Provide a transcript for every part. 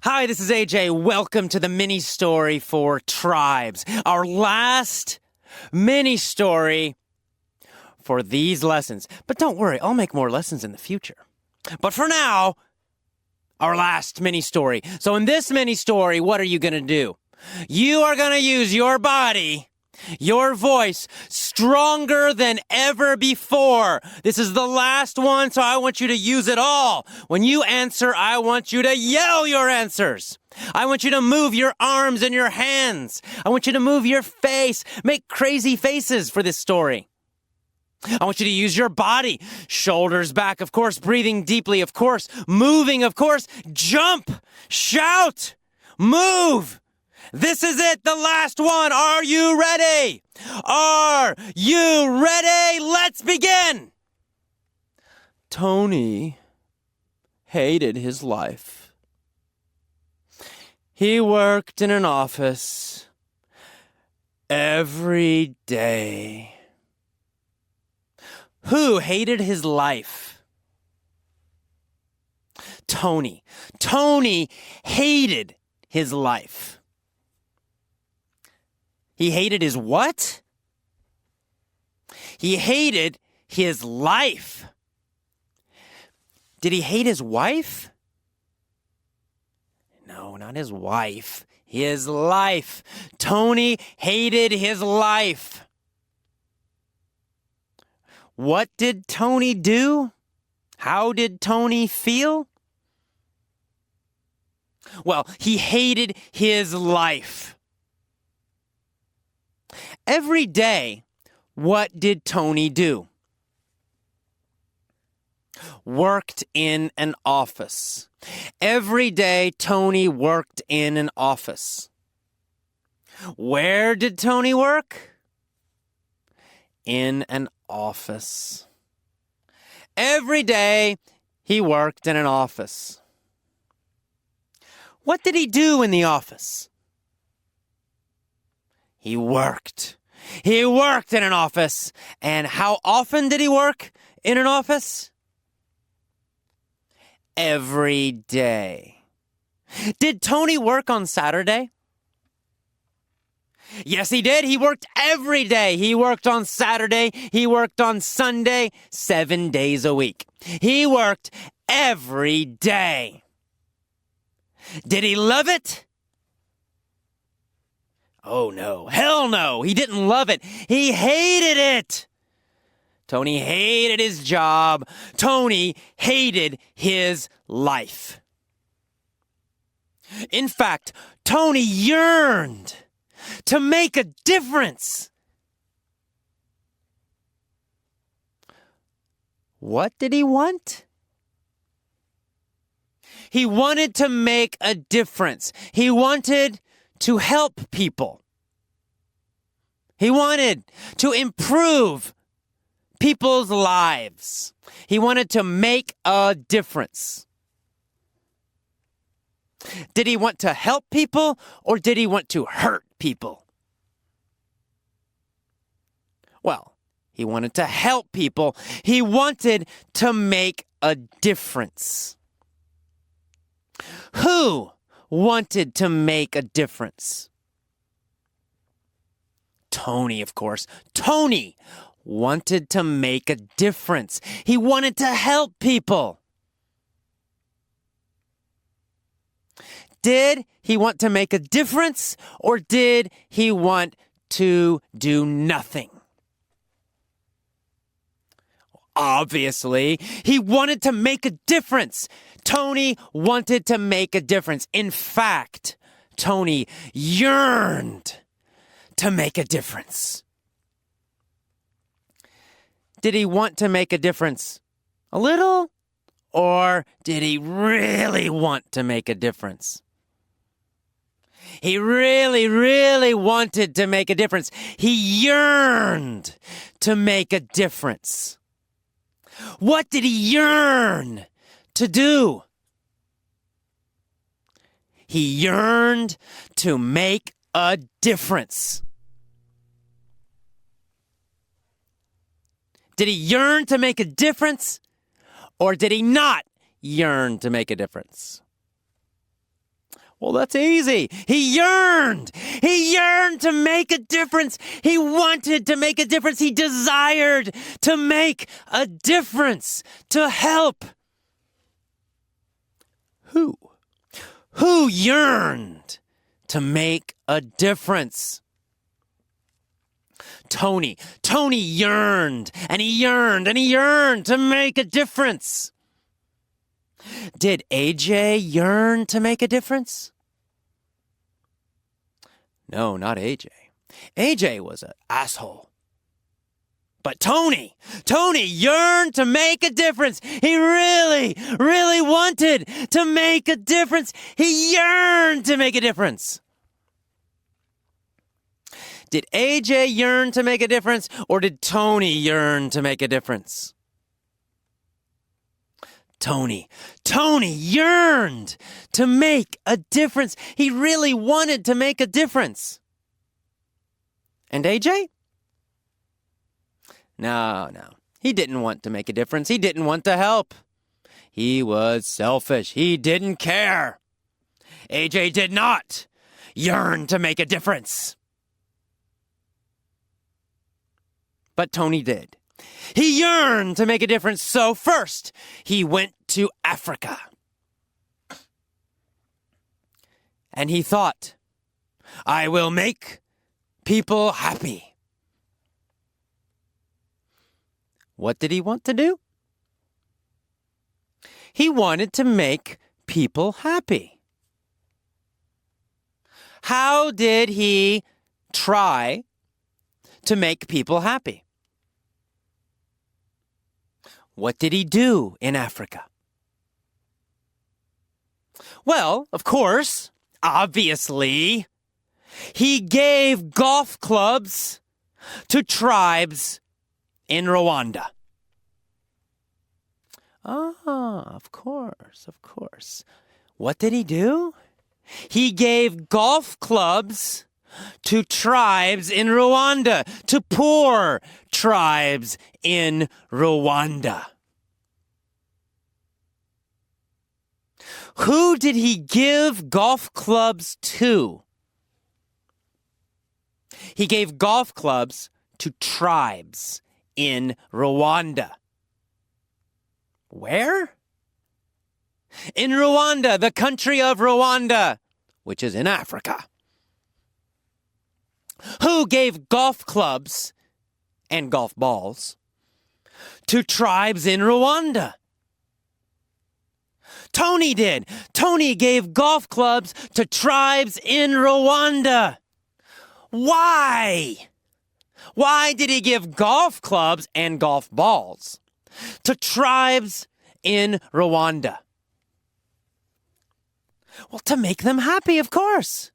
Hi, this is AJ. Welcome to the mini story for tribes. Our last mini story for these lessons. But don't worry, I'll make more lessons in the future. But for now, our last mini story. So in this mini story, what are you going to do? You are going to use your body, your voice, stronger than ever before. This is the last one, so I want you to use it all. When you answer, I want you to yell your answers. I want you to move your arms and your hands. I want you to move your face. Make crazy faces for this story. I want you to use your body. Shoulders back, of course. Breathing deeply, of course. Moving, of course. Jump. Shout. Move. This is it, the last one. Are you ready? Are you ready? Let's begin. Tony hated his life. He worked in an office every day. Who hated his life? Tony. Tony hated his life. He hated his what? He hated his life. Did he hate his wife? No, not his wife. His life. Tony hated his life. What did Tony do? How did Tony feel? Well, he hated his life. Every day, what did Tony do? Worked in an office. Every day, Tony worked in an office. Where did Tony work? In an office. Every day, he worked in an office. What did he do in the office? He worked. He worked in an office. And how often did he work in an office? Every day. Did Tony work on Saturday? Yes, he did. He worked every day. He worked on Saturday. He worked on Sunday, 7 days a week. He worked every day. Did he love it? Oh no, hell no, he didn't love it. He hated it. Tony hated his job. Tony hated his life. In fact, Tony yearned to make a difference. What did he want? He wanted to make a difference. He wanted to help people. He wanted to improve people's lives. He wanted to make a difference. Did he want to help people or did he want to hurt people? Well, he wanted to help people. He wanted to make a difference. Who wanted to make a difference? Tony, of course. Tony wanted to make a difference. He wanted to help people. Did he want to make a difference or did he want to do nothing? Obviously, he wanted to make a difference. Tony wanted to make a difference. In fact, Tony yearned to make a difference. Did he want to make a difference a little? Or did he really want to make a difference? He really, really wanted to make a difference. He yearned to make a difference. What did he yearn to do? He yearned to make a difference. Did he yearn to make a difference? Or did he not yearn to make a difference? Well, that's easy. He yearned. He yearned to make a difference. He wanted to make a difference. He desired to make a difference, to help. Who? Who yearned to make a difference? Tony. Tony yearned, and he yearned, and he yearned to make a difference. Did AJ yearn to make a difference? No, not AJ. AJ was an asshole. But Tony yearned to make a difference. He really, really wanted to make a difference. He yearned to make a difference. Did AJ yearn to make a difference, or did Tony yearn to make a difference? Tony yearned to make a difference. He really wanted to make a difference. And AJ? No. He didn't want to make a difference. He didn't want to help. He was selfish. He didn't care. AJ did not yearn to make a difference. But Tony did. He yearned to make a difference, so first he went to Africa. And he thought, I will make people happy. What did he want to do? He wanted to make people happy. How did he try to make people happy? What did he do in Africa? Well, of course, obviously, he gave golf clubs to tribes in Rwanda. Of course. What did he do? He gave golf clubs to tribes in Rwanda, to poor tribes in Rwanda. Who did he give golf clubs to? He gave golf clubs to tribes in Rwanda. Where? In Rwanda, the country of Rwanda, which is in Africa. Who gave golf clubs and golf balls to tribes in Rwanda? Tony did. Tony gave golf clubs to tribes in Rwanda. Why? Why did he give golf clubs and golf balls to tribes in Rwanda? Well, to make them happy, of course.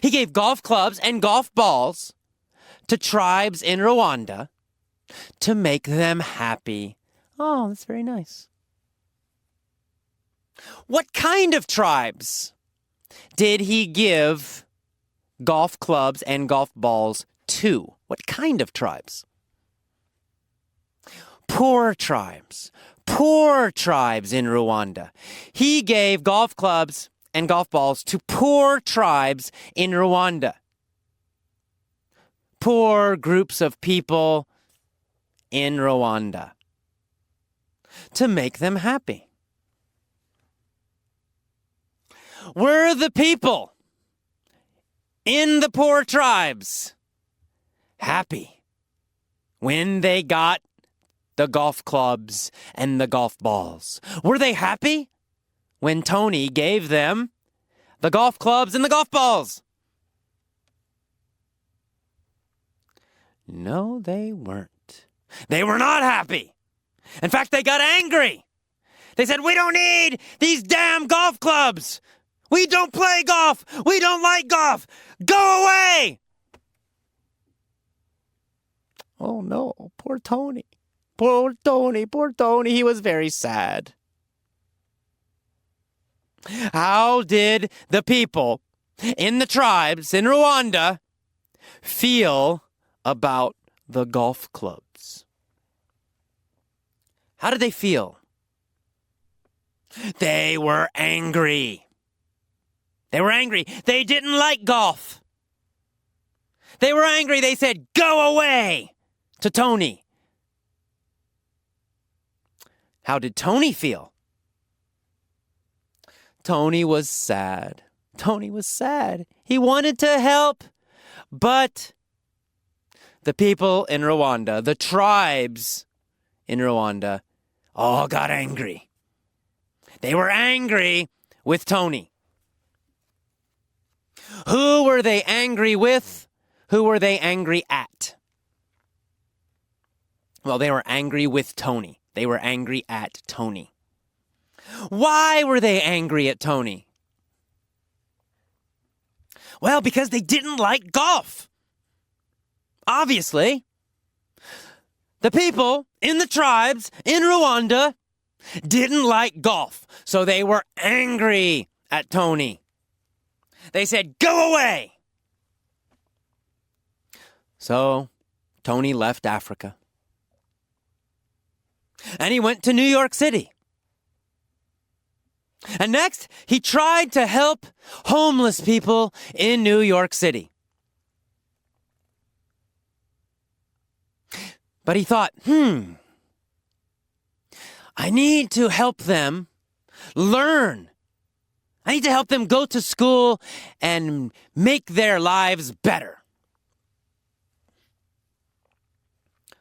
He gave golf clubs and golf balls to tribes in Rwanda to make them happy. Oh, that's very nice. What kind of tribes did he give golf clubs and golf balls to? What kind of tribes? Poor tribes. Poor tribes in Rwanda. He gave golf clubs and golf balls to poor tribes in Rwanda. Poor groups of people in Rwanda. To make them happy. Were the people in the poor tribes happy when they got the golf clubs and the golf balls? Were they happy when Tony gave them the golf clubs and the golf balls? No, they weren't. They were not happy. In fact, they got angry. They said, we don't need these damn golf clubs. We don't play golf. We don't like golf. Go away. Oh no, poor Tony. Poor Tony, he was very sad. How did the people in the tribes in Rwanda feel about the golf clubs? How did they feel? They were angry. They were angry. They didn't like golf. They were angry. They said, "Go away," to Tony. How did Tony feel? Tony was sad. Tony was sad. He wanted to help, but the people in Rwanda, the tribes in Rwanda, all got angry. They were angry with Tony. Who were they angry with? Who were they angry at? Well, they were angry with Tony. They were angry at Tony. Why were they angry at Tony? Well, because they didn't like golf. Obviously, the people in the tribes in Rwanda didn't like golf, so they were angry at Tony. They said, "Go away!" So Tony left Africa. And he went to New York City. And next, he tried to help homeless people in New York City. But he thought, I need to help them learn. I need to help them go to school and make their lives better.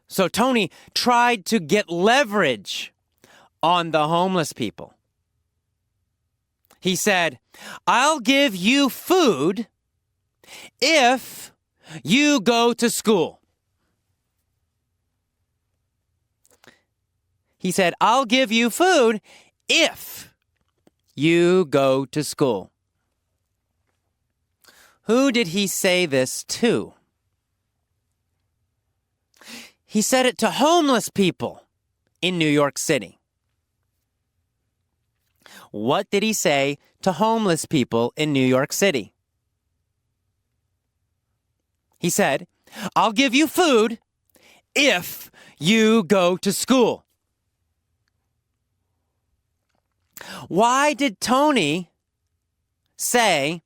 So Tony tried to get leverage on the homeless people. He said, "I'll give you food if you go to school." He said, "I'll give you food if you go to school." Who did he say this to? He said it to homeless people in New York City. What did he say to homeless people in New York City? He said, "I'll give you food if you go to school." Why did Tony say,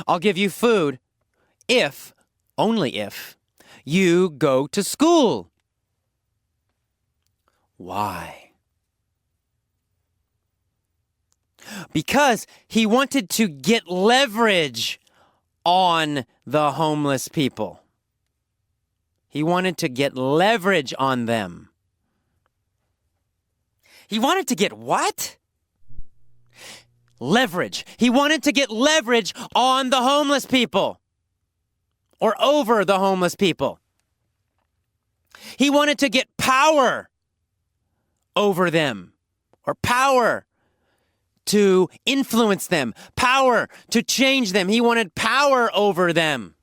"I'll give you food if, only if, you go to school"? Why? Because he wanted to get leverage on the homeless people. He wanted to get leverage on them. He wanted to get what? Leverage. He wanted to get leverage on the homeless people, or over the homeless people. He wanted to get power over them, or power to influence them, power to change them. He wanted power over them.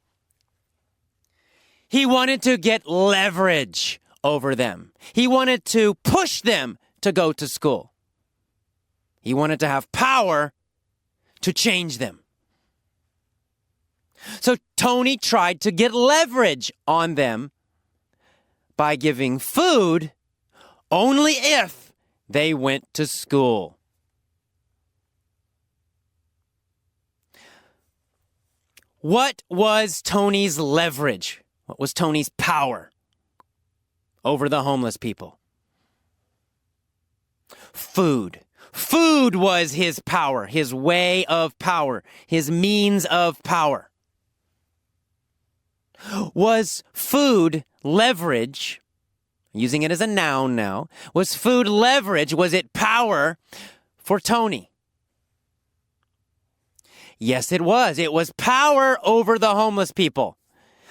He wanted to get leverage over them. He wanted to push them to go to school. He wanted to have power to change them. So Tony tried to get leverage on them by giving food only if they went to school. What was Tony's leverage? What was Tony's power over the homeless people? Food. Food was his power, his way of power, his means of power. Was food leverage, using it as a noun now, was food leverage, was it power for Tony? Yes, it was. It was power over the homeless people.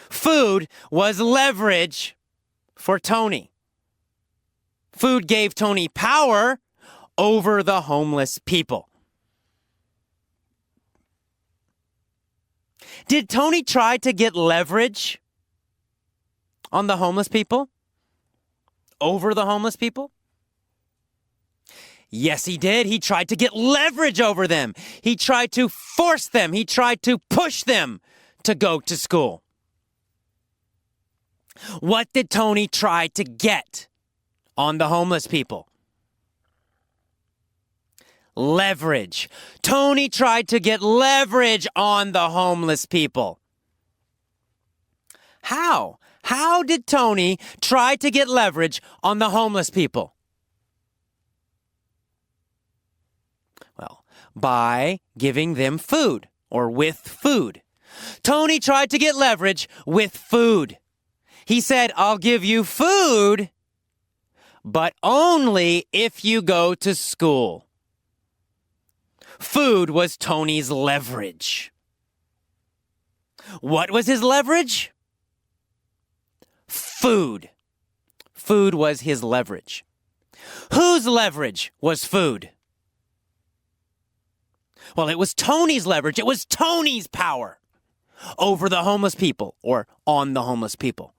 Food was leverage for Tony. Food gave Tony power over the homeless people. Did Tony try to get leverage on the homeless people? Over the homeless people? Yes, he did. He tried to get leverage over them. He tried to force them. He tried to push them to go to school. What did Tony try to get on the homeless people? leverage. Tony tried to get leverage on the homeless people. How? How did Tony try to get leverage on the homeless people? Well, by giving them food or with food. Tony tried to get leverage with food. He said, I'll give you food, but only if you go to school. Food was Tony's leverage. What was his leverage? Food. Food was his leverage. Whose leverage was food? Well, it was Tony's leverage. It was Tony's power over the homeless people or on the homeless people.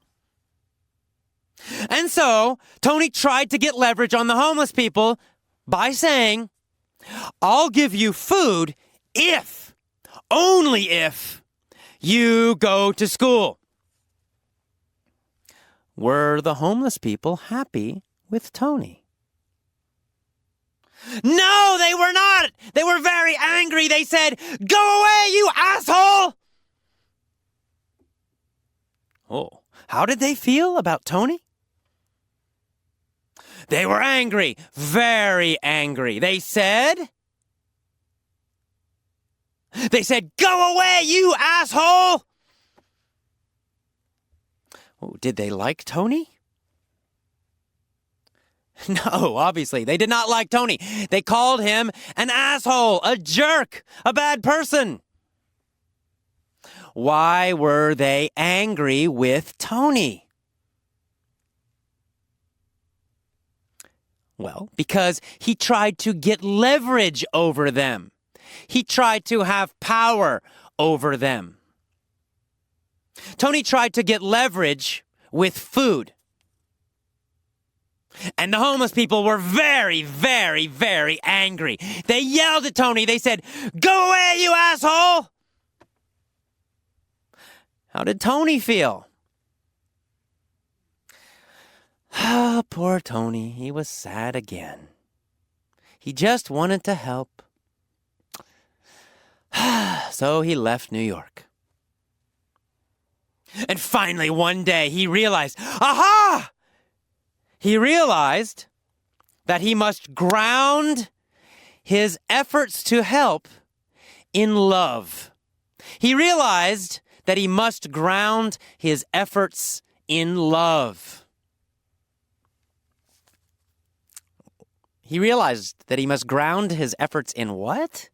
And so Tony tried to get leverage on the homeless people by saying, I'll give you food if, only if, you go to school. Were the homeless people happy with Tony? No, they were not. They were very angry. They said, go away, you asshole. Oh, how did they feel about Tony? They were angry, very angry. They said, go away, you asshole. Oh, did they like Tony? No, obviously, they did not like Tony. They called him an asshole, a jerk, a bad person. Why were they angry with Tony? Well, because he tried to get leverage over them. He tried to have power over them. Tony tried to get leverage with food. And the homeless people were very, very, very angry. They yelled at Tony. They said, go away, you asshole! How did Tony feel? Ah, poor Tony. He was sad again. He just wanted to help. So he left New York. And finally, one day, he realized, aha! He realized that he must ground his efforts to help in love. He realized that he must ground his efforts in love. He realized that he must ground his efforts in what?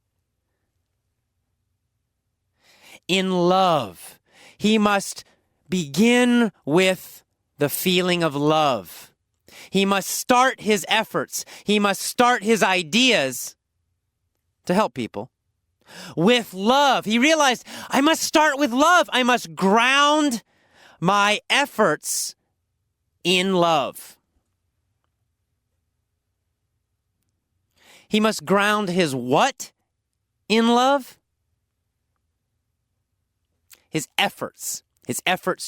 In love. He must begin with the feeling of love. He must start his efforts. He must start his ideas to help people with love. He realized, I must start with love. I must ground my efforts in love. He must ground his what in love? His efforts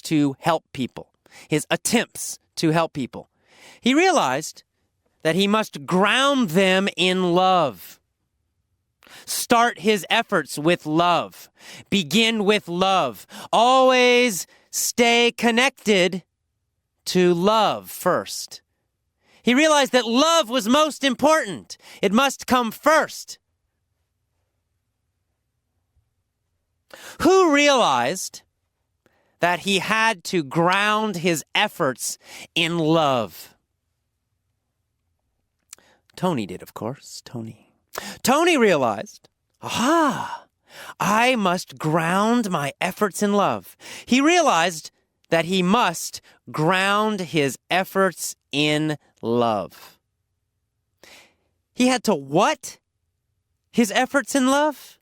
to help people, his attempts to help people. He realized that he must ground them in love. Start his efforts with love. Begin with love. Always stay connected to love first. He realized that love was most important. It must come first. Who realized that he had to ground his efforts in love? Tony did, of course. Tony realized, aha, I must ground my efforts in love. He realized that he must ground his efforts in love. He had to what? His efforts in love?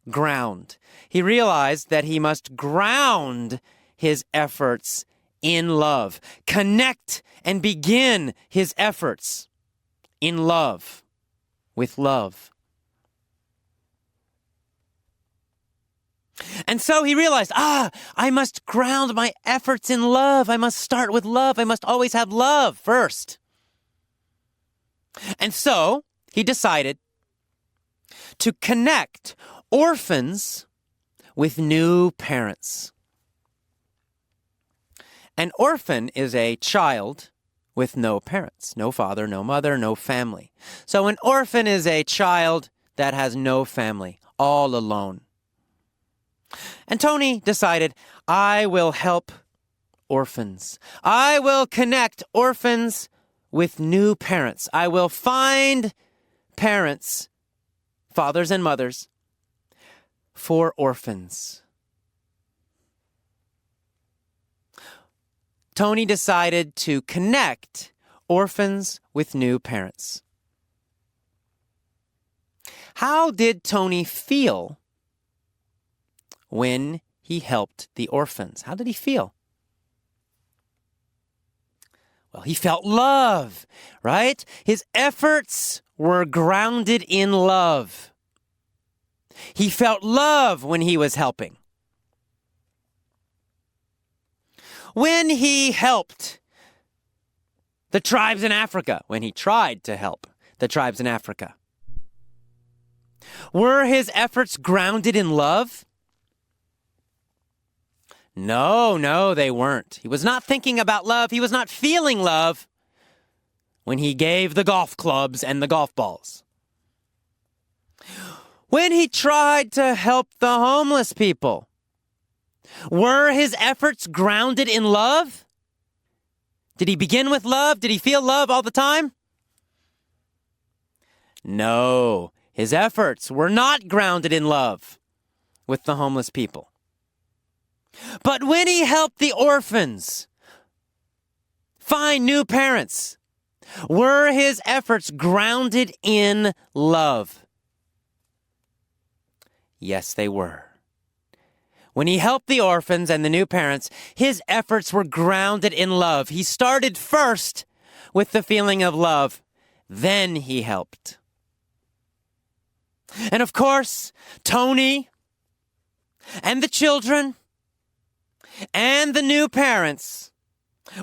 Ground. He realized that he must ground his efforts in love. Connect and begin his efforts in love, with love. And so he realized, I must ground my efforts in love. I must start with love. I must always have love first. And so he decided to connect orphans with new parents. An orphan is a child with no parents, no father, no mother, no family. So an orphan is a child that has no family, all alone. And Tony decided, I will help orphans. I will connect orphans with new parents. I will find parents, fathers and mothers, for orphans. Tony decided to connect orphans with new parents. How did Tony feel when he helped the orphans? How did he feel? Well, he felt love, right? His efforts were grounded in love. He felt love when he was helping. When he helped the tribes in Africa, when he tried to help the tribes in Africa, were his efforts grounded in love? No, they weren't. He was not thinking about love. He was not feeling love when he gave the golf clubs and the golf balls. When he tried to help the homeless people, were his efforts grounded in love? Did he begin with love? Did he feel love all the time? No, his efforts were not grounded in love with the homeless people. But when he helped the orphans find new parents, were his efforts grounded in love? Yes, they were. When he helped the orphans and the new parents, his efforts were grounded in love. He started first with the feeling of love, then he helped. And of course, Tony and the children and the new parents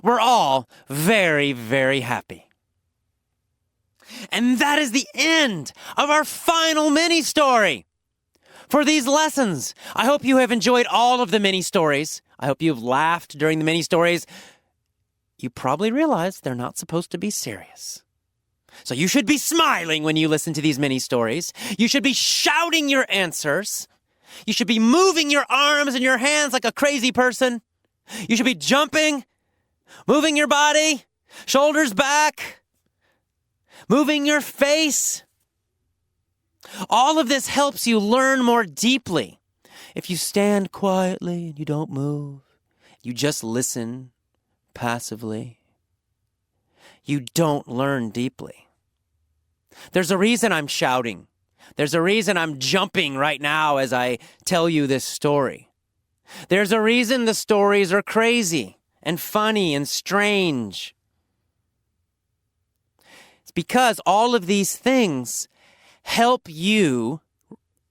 were all very, very happy. And that is the end of our final mini-story for these lessons. I hope you have enjoyed all of the mini-stories. I hope you've laughed during the mini-stories. You probably realize they're not supposed to be serious. So you should be smiling when you listen to these mini-stories. You should be shouting your answers. You should be moving your arms and your hands like a crazy person. You should be jumping, moving your body, shoulders back, moving your face. All of this helps you learn more deeply. If you stand quietly and you don't move, you just listen passively, you don't learn deeply. There's a reason I'm shouting. There's a reason I'm jumping right now as I tell you this story. There's a reason the stories are crazy and funny and strange. It's because all of these things help you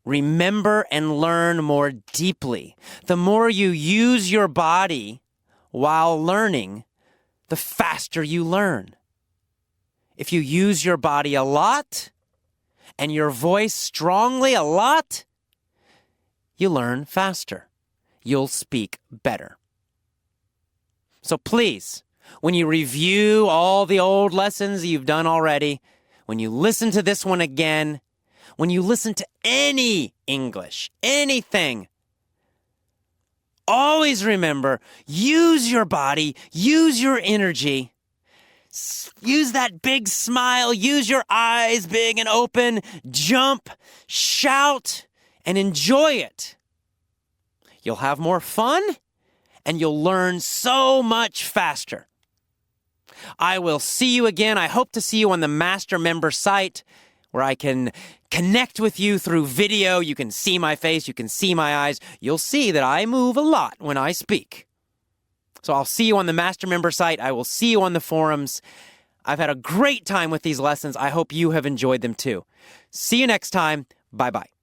remember and learn more deeply. The more you use your body while learning, the faster you learn. If you use your body a lot and your voice strongly a lot, you learn faster. You'll speak better. So please, when you review all the old lessons you've done already, when you listen to this one again, when you listen to any English, anything, always remember, use your body, use your energy, use that big smile, use your eyes big and open, jump, shout, and enjoy it. You'll have more fun, and you'll learn so much faster. I will see you again. I hope to see you on the Master Member site, where I can connect with you through video. You can see my face. You can see my eyes. You'll see that I move a lot when I speak. So I'll see you on the Master Member site. I will see you on the forums. I've had a great time with these lessons. I hope you have enjoyed them too. See you next time. Bye-bye.